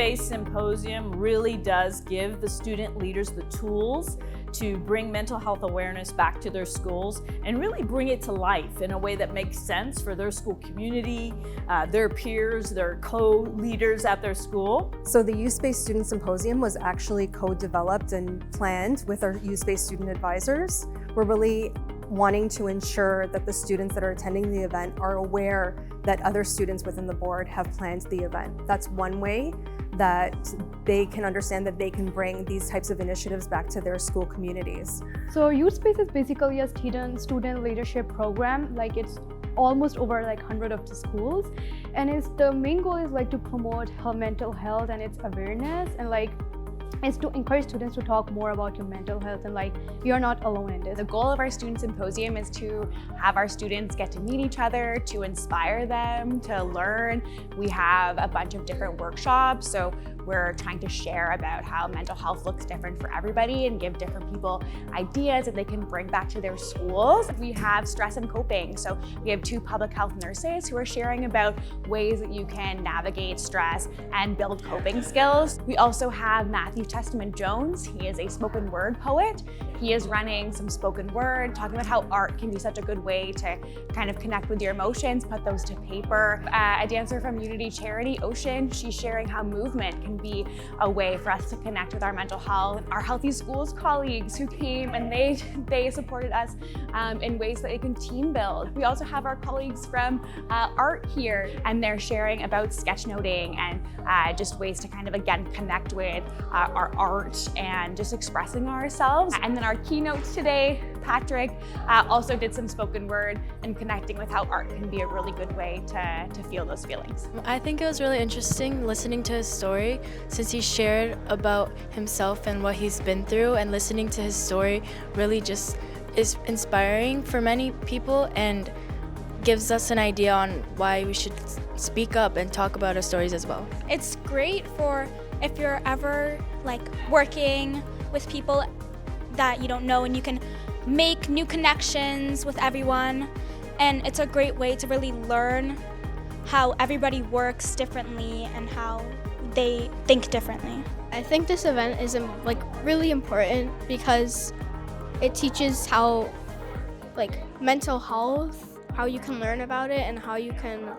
SPACE Symposium really does give the student leaders the tools to bring mental health awareness back to their schools and really bring it to life in a way that makes sense for their school community, their peers, their co-leaders at their school. So the Youth SPACE Student Symposium was actually co-developed and planned with our Youth SPACE student advisors. We're really wanting to ensure that the students that are attending the event are aware that other students within the board have planned the event. That's one way that they can understand that they can bring these types of initiatives back to their school communities. So Youth SPACE is basically a student leadership program. Like, it's almost over 100 of the schools, and the main goal is to promote mental health and its awareness, and is to encourage students to talk more about your mental health, and you're not alone in this. The goal of our student symposium is to have our students get to meet each other, to inspire them, to learn. We have a bunch of different workshops, so we're trying to share about how mental health looks different for everybody and give different people ideas that they can bring back to their schools. We have stress and coping, so we have 2 public health nurses who are sharing about ways that you can navigate stress and build coping skills. We also have Matthew Testament Jones. He is a spoken word poet. He is running some spoken word, talking about how art can be such a good way to kind of connect with your emotions, put those to paper. A dancer from Unity Charity, Ocean, she's sharing how movement can be a way for us to connect with our mental health. Our Healthy Schools colleagues who came and they supported us in ways that they can team build. We also have our colleagues from art here, and they're sharing about sketchnoting and just ways to kind of, again, connect with our art and just expressing ourselves. And then our keynotes today, Patrick also did some spoken word and connecting with how art can be a really good way to feel those feelings. I think it was really interesting listening to his story, since he shared about himself and what he's been through, and listening to his story really just is inspiring for many people and gives us an idea on why we should speak up and talk about our stories as well. It's great for if you're ever working with people that you don't know, and you can make new connections with everyone, and it's a great way to really learn how everybody works differently and how they think differently. I think this event is really important because it teaches how mental health, how you can learn about it and how you can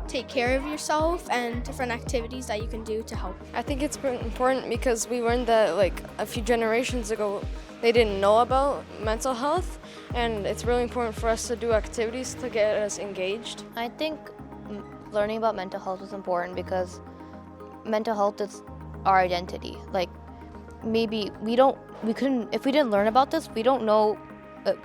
take care of yourself, and different activities that you can do to help. I think it's important because we learned that a few generations ago they didn't know about mental health, and it's really important for us to do activities to get us engaged. I think learning about mental health is important because mental health is our identity. Maybe if we didn't learn about this, we don't know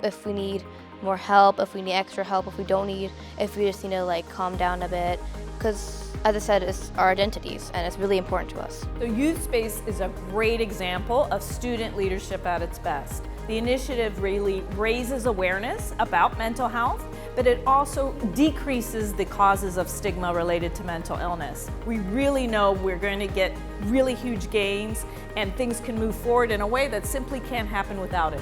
if we need more help, if we need extra help, if we don't need, if we just need to calm down a bit, because as I said, it's our identities and it's really important to us. So Youth SPACE is a great example of student leadership at its best. The initiative really raises awareness about mental health, but it also decreases the causes of stigma related to mental illness. We really know we're going to get really huge gains, and things can move forward in a way that simply can't happen without it.